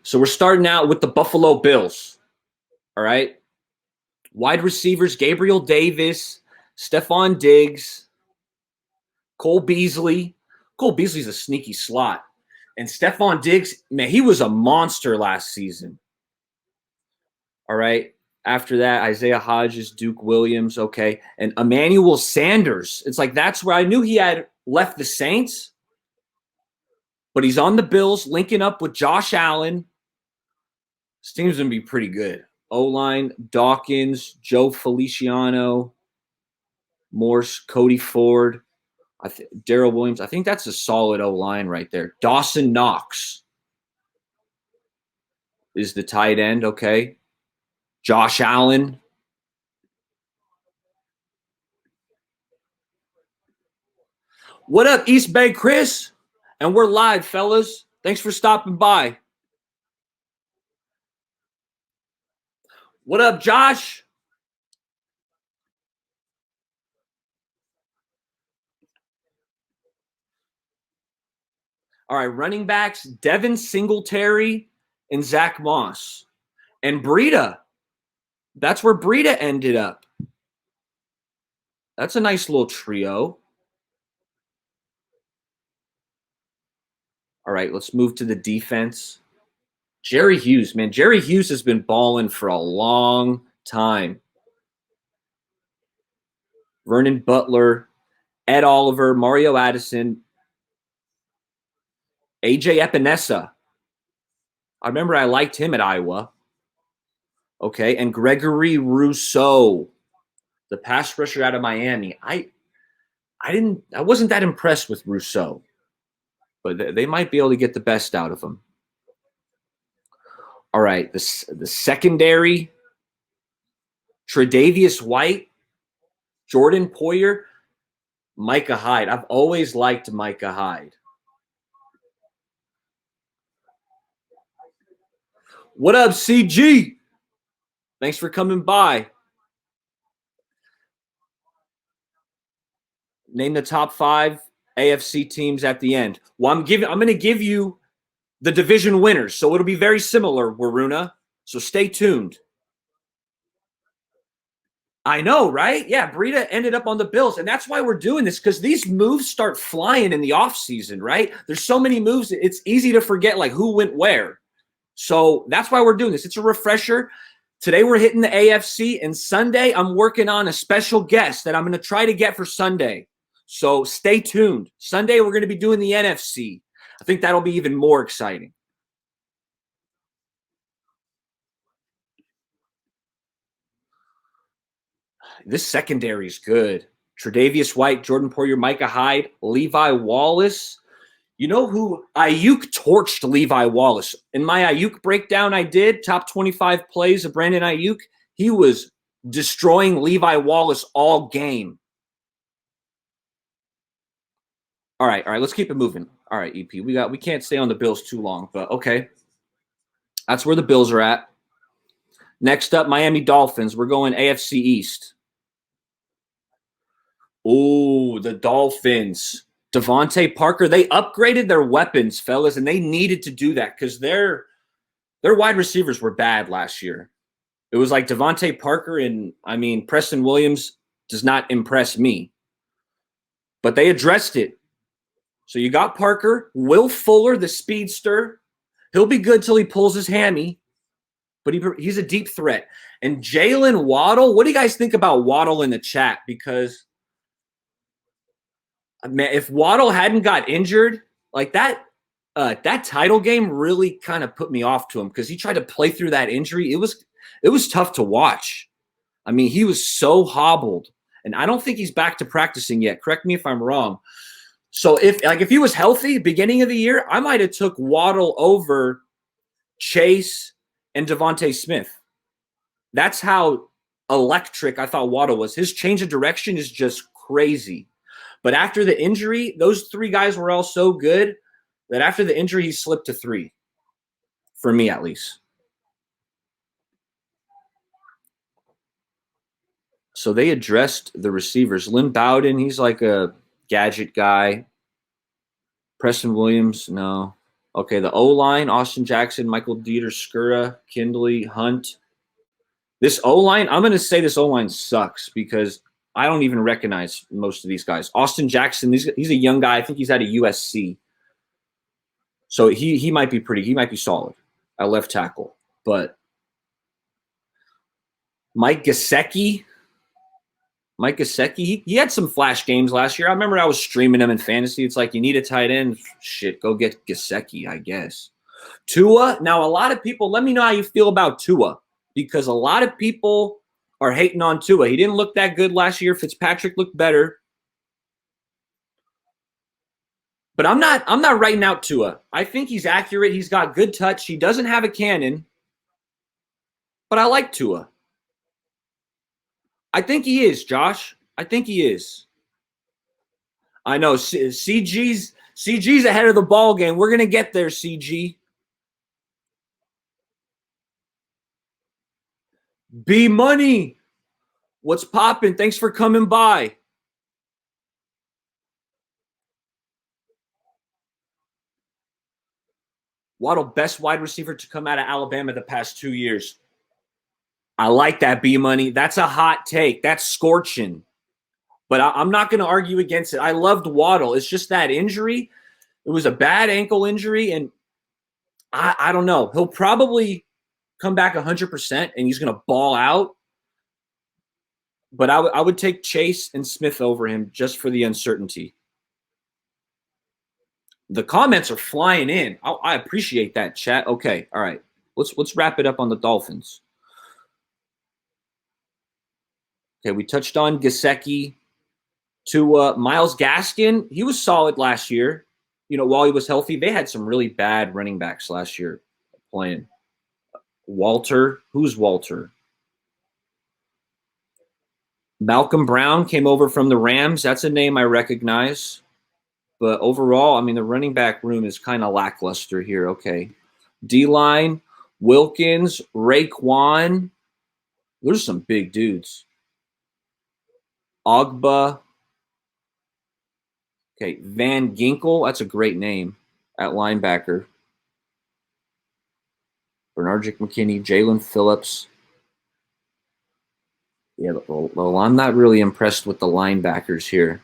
So we're starting out with the Buffalo Bills. All right. Wide receivers, Gabriel Davis, Stephon Diggs, Cole Beasley. Cole Beasley's a sneaky slot. And Stephon Diggs, man, he was a monster last season. All right. After that, Isaiah Hodges, Duke Williams, okay. And Emmanuel Sanders. It's like that's where I knew he had left the Saints, but he's on the Bills, linking up with Josh Allen. This team's going to be pretty good. O-line, Dawkins, Joe Feliciano, Morse, Cody Ford, Darrell Williams. I think that's a solid O-line right there. Dawson Knox is the tight end, okay. Josh Allen. What up, East Bay Chris? And we're live, fellas. Thanks for stopping by. What up, Josh? All right, running backs, Devin Singletary and Zach Moss. And Breida. That's where Breida ended up. That's a nice little trio. All right, let's move to the defense. Jerry Hughes, man. Jerry Hughes has been balling for a long time. Vernon Butler, Ed Oliver, Mario Addison, AJ Epinesa. I remember I liked him at Iowa. Okay, and Gregory Rousseau, the pass rusher out of Miami. I wasn't that impressed with Rousseau, but they might be able to get the best out of him. All right, the secondary, Tre'Davious White, Jordan Poyer, Micah Hyde. I've always liked Micah Hyde. What up, CG? Thanks for coming by. Name the top 5 AFC teams at the end. Well, I'm going to give you the division winners, so it'll be very similar, Waruna. So stay tuned. I know, right? Yeah, Breida ended up on the Bills, and that's why we're doing this, because these moves start flying in the offseason, right? There's so many moves, it's easy to forget like who went where. So that's why we're doing this. It's a refresher. Today we're hitting the AFC, and Sunday I'm working on a special guest that I'm going to try to get for Sunday. So stay tuned. Sunday we're going to be doing the NFC. I think that'll be even more exciting. This secondary is good. Tre'Davious White, Jordan Poyer, Micah Hyde, Levi Wallace. You know who? Ayuk torched Levi Wallace. In my Ayuk breakdown I did, top 25 plays of Brandon Ayuk, he was destroying Levi Wallace all game. All right, let's keep it moving. All right, EP, we can't stay on the Bills too long, but okay. That's where the Bills are at. Next up, Miami Dolphins. We're going AFC East. Oh, the Dolphins. Devontae Parker, they upgraded their weapons, fellas, and they needed to do that because their wide receivers were bad last year. It was like Devontae Parker and, Preston Williams does not impress me. But they addressed it. So you got Parker, Will Fuller, the speedster. He'll be good till he pulls his hammy, but he's a deep threat. And Jalen Waddle, what do you guys think about Waddle in the chat? Because man, if Waddle hadn't got injured, like that title game really kind of put me off to him because he tried to play through that injury. It was tough to watch. He was so hobbled, and I don't think he's back to practicing yet. Correct me if I'm wrong. So if he was healthy beginning of the year, I might have took Waddle over Chase and Devontae Smith. That's how electric I thought Waddle was. His change of direction is just crazy. But after the injury, those 3 guys were all so good that after the injury, he slipped to 3. For me, at least. So they addressed the receivers. Lynn Bowden, he's like a gadget guy. Preston Williams, no. Okay, the O-line, Austin Jackson, Michael Dieter, Skura, Kindley, Hunt. This O-line, I'm going to say this O-line sucks because I don't even recognize most of these guys. Austin Jackson, he's a young guy. I think he's at a USC. So he might be he might be solid at left tackle. But Mike Gesicki, he had some flash games last year. I remember I was streaming him in fantasy. It's like, you need a tight end? Shit, go get Gesicki, I guess. Tua, now a lot of people, let me know how you feel about Tua, because a lot of people are hating on Tua. He didn't look that good last year. Fitzpatrick looked better. But I'm not writing out Tua. I think he's accurate. He's got good touch. He doesn't have a cannon, but I like Tua. I think he is, Josh. I think he is. I know CG's ahead of the ball game. We're gonna get there, CG. B Money, what's popping? Thanks for coming by. Waddle, best wide receiver to come out of Alabama the past 2 years. I like that, B Money. That's a hot take. That's scorching. But I'm not going to argue against it. I loved Waddle. It's just that injury. It was a bad ankle injury, and I don't know. He'll probably come back 100%, and he's going to ball out. But I would take Chase and Smith over him just for the uncertainty. The comments are flying in. I appreciate that, chat. Okay, all right. Let's wrap it up on the Dolphins. Okay, we touched on Gesicki. To Myles Gaskin, he was solid last year. You know, while he was healthy, they had some really bad running backs last year playing. Walter, who's Walter? Malcolm Brown came over from the Rams. That's a name I recognize. But overall, I mean, the running back room is kind of lackluster here. Okay. D-line, Wilkins, Raekwon. There's some big dudes. Ogba. Okay, Van Ginkel. That's a great name at linebacker. Bernard McKinney, Jalen Phillips. Yeah, well, I'm not really impressed with the linebackers here.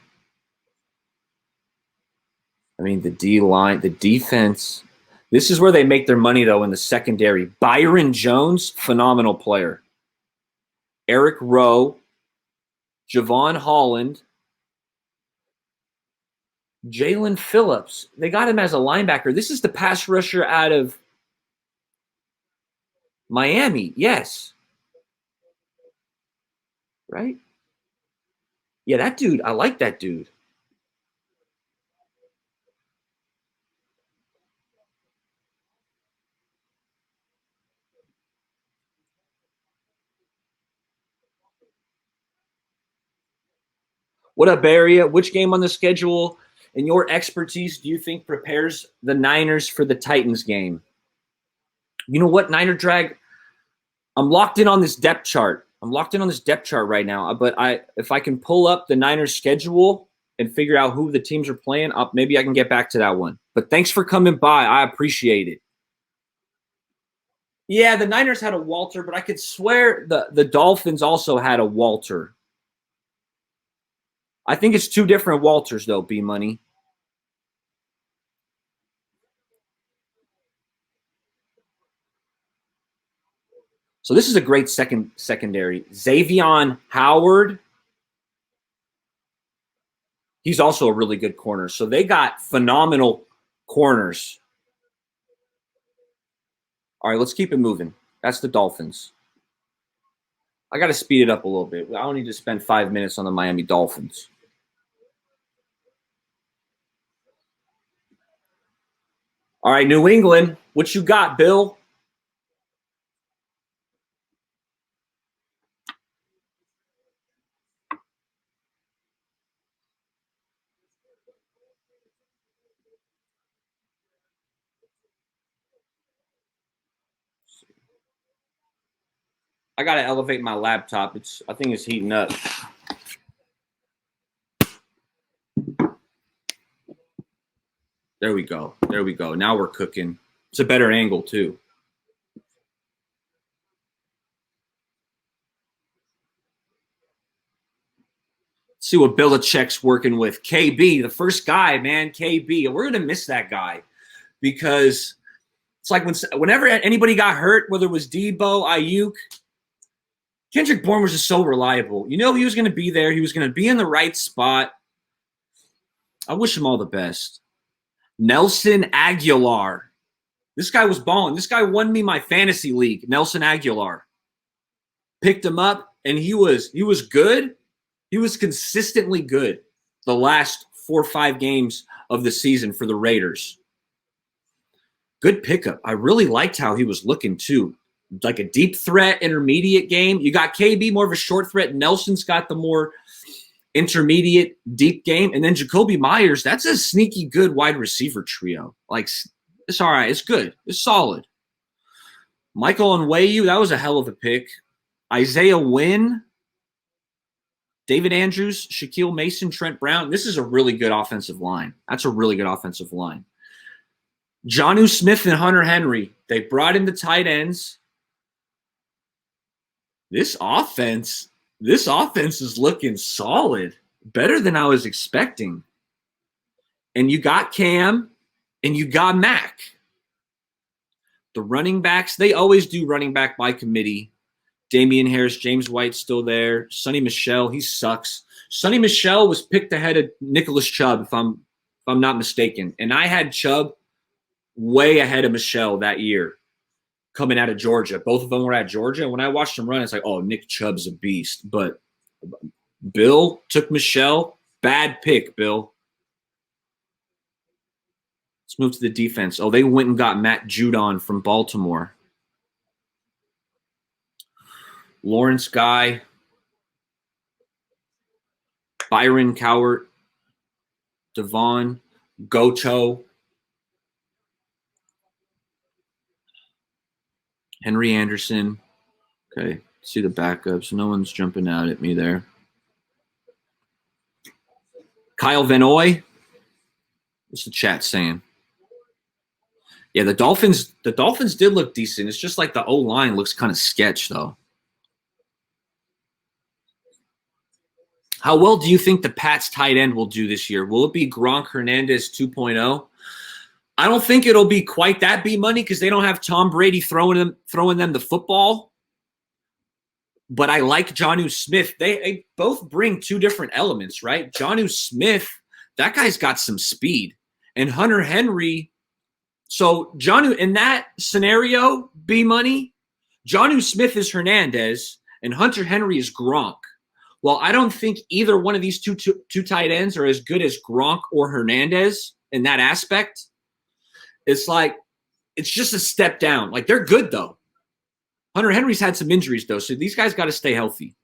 I mean, the D-line, the defense. This is where they make their money, though, in the secondary. Byron Jones, phenomenal player. Eric Rowe, Javon Holland, Jalen Phillips. They got him as a linebacker. This is the pass rusher out of Miami. Yes. Right? Yeah, that dude, I like that dude. What up, Area? Which game on the schedule and your expertise do you think prepares the Niners for the Titans game? You know what, Niner Drag? I'm locked in on this depth chart. Right now. But if I can pull up the Niners schedule and figure out who the teams are playing, maybe I can get back to that one. But thanks for coming by. I appreciate it. Yeah, the Niners had a Walter, but I could swear the Dolphins also had a Walter. I think it's two different Walters, though, B Money. So this is a great secondary. Xavier Howard. He's also a really good corner. So they got phenomenal corners. All right, let's keep it moving. That's the Dolphins. I got to speed it up a little bit. I don't need to spend 5 minutes on the Miami Dolphins. All right, New England. What you got, Bill? I got to elevate my laptop. I think it's heating up. There we go. There we go. Now we're cooking. It's a better angle, too. Let's see what Belichick's working with. KB, the first guy, man, KB. We're going to miss that guy because it's like whenever anybody got hurt, whether it was Debo, Ayuk, Kendrick Bourne was just so reliable. You know he was going to be there. He was going to be in the right spot. I wish him all the best. Nelson Aguilar. This guy was balling. This guy won me my fantasy league, Nelson Aguilar. Picked him up, and he was good. He was consistently good the last 4 or 5 games of the season for the Raiders. Good pickup. I really liked how he was looking, too. Like a deep threat, intermediate game. You got KB, more of a short threat. Nelson's got the more intermediate, deep game. And then Jacoby Myers, that's a sneaky good wide receiver trio. Like, it's all right. It's good. It's solid. Michael Onwenu, that was a hell of a pick. Isaiah Wynn, David Andrews, Shaquille Mason, Trent Brown. This is a really good offensive line. That's a really good offensive line. Jonnu Smith and Hunter Henry. They brought in the tight ends. This offense is looking solid. Better than I was expecting. And you got Cam and you got Mac. The running backs, they always do running back by committee. Damian Harris, James White's still there. Sonny Michel, he sucks. Sonny Michel was picked ahead of Nicholas Chubb, if I'm not mistaken. And I had Chubb way ahead of Michel that year coming out of Georgia. Both of them were at Georgia. And when I watched them run, it's like, oh, Nick Chubb's a beast. But Bill took Michel. Bad pick, Bill. Let's move to the defense. Oh, they went and got Matt Judon from Baltimore. Lawrence Guy. Byron Cowart. Devon. Goto. Henry Anderson. Okay, see the backups. No one's jumping out at me there. Kyle Van Noy. What's the chat saying? Yeah, the Dolphins did look decent. It's just like the O-line looks kind of sketch, though. How well do you think the Pats tight end will do this year? Will it be Gronk Hernandez 2.0? I don't think it'll be quite that B money because they don't have Tom Brady throwing them the football. But I like Jonnu Smith. They both bring two different elements, right? Jonnu Smith, that guy's got some speed. And Hunter Henry, so Jonnu, in that scenario, B money, Jonnu Smith is Hernandez and Hunter Henry is Gronk. Well, I don't think either one of these two tight ends are as good as Gronk or Hernandez in that aspect. It's like, it's just a step down. Like, they're good, though. Hunter Henry's had some injuries, though, so these guys got to stay healthy.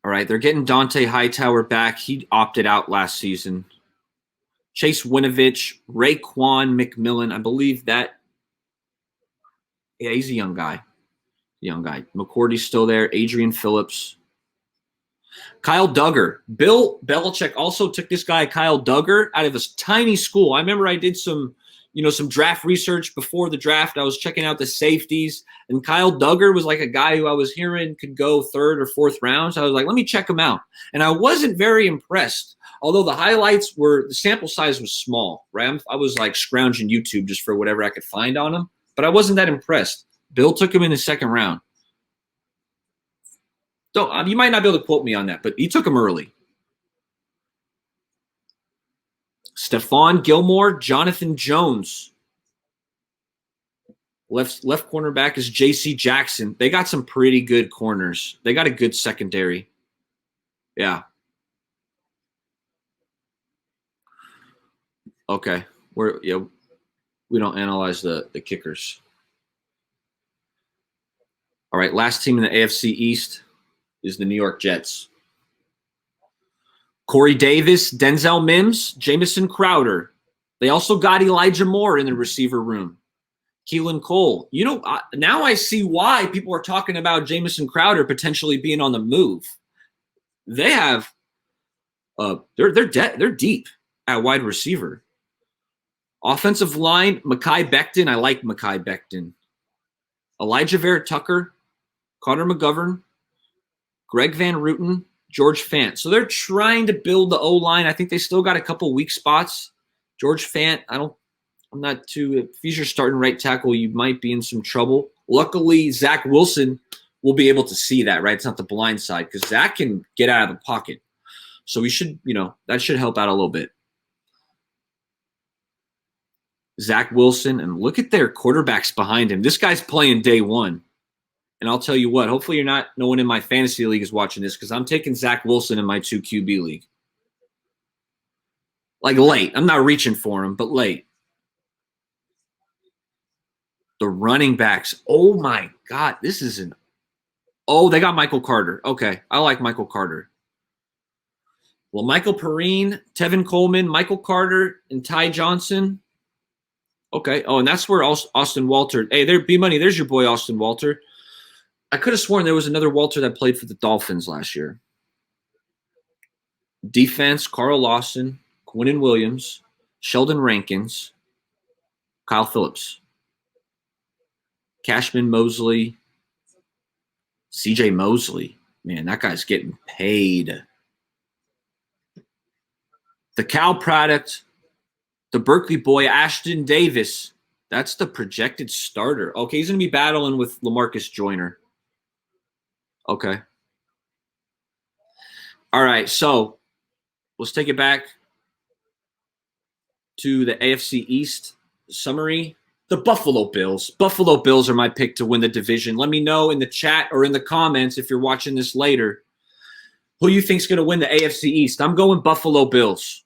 All right, they're getting Dante Hightower back. He opted out last season. Chase Winovich, Raekwon McMillan. I believe that. Yeah, he's a young guy. McCourty's still there. Adrian Phillips. Kyle Duggar. Bill Belichick also took this guy, Kyle Duggar, out of this tiny school. I remember I did some draft research before the draft. I was checking out the safeties, and Kyle Duggar was like a guy who I was hearing could go 3rd or 4th round. So I was like, let me check him out. And I wasn't very impressed, although the highlights the sample size was small, right? I was like scrounging YouTube just for whatever I could find on him, but I wasn't that impressed. Bill took him in the 2nd round. You might not be able to quote me on that, but he took him early. Stephon Gilmore, Jonathan Jones. Left cornerback is J.C. Jackson. They got some pretty good corners. They got a good secondary. Yeah. Okay. We don't analyze the kickers. All right, last team in the AFC East is the New York Jets. Corey Davis, Denzel Mims, Jamison Crowder. They also got Elijah Moore in the receiver room. Keelan Cole. Now I see why people are talking about Jamison Crowder potentially being on the move. They have they're deep at wide receiver. Offensive line, Mekhi Becton. I like Mekhi Becton. Elijah Vera-Tucker, Connor McGovern, Greg Van Ruten, George Fant. So they're trying to build the O-line. I think they still got a couple weak spots. George Fant, I'm not too. If he's your starting right tackle, you might be in some trouble. Luckily, Zach Wilson will be able to see that, right? It's not the blind side because Zach can get out of the pocket. So we should, that should help out a little bit. Zach Wilson, and look at their quarterbacks behind him. This guy's playing day one. And I'll tell you what, hopefully no one in my fantasy league is watching this because I'm taking Zach Wilson in my 2 QB league. Like late. I'm not reaching for him, but late. The running backs. Oh, my God. This isn't. Oh, they got Michael Carter. Okay. I like Michael Carter. Well, Michael Perrine, Tevin Coleman, Michael Carter, and Ty Johnson. Okay. Oh, and that's where Austin Walter. Hey, there, B-Money. There's your boy, Austin Walter. I could have sworn there was another Walter that played for the Dolphins last year. Defense, Carl Lawson, Quinnen Williams, Sheldon Rankins, Kyle Phillips, Cashman Mosley, CJ Mosley. Man, that guy's getting paid. The Cal product, the Berkeley boy, Ashton Davis. That's the projected starter. Okay, he's going to be battling with LaMarcus Joyner. Okay. All right, so let's take it back to the AFC East summary. The Buffalo Bills. Buffalo Bills are my pick to win the division. Let me know in the chat or in the comments if you're watching this later who you think's going to win the AFC East. I'm going Buffalo Bills.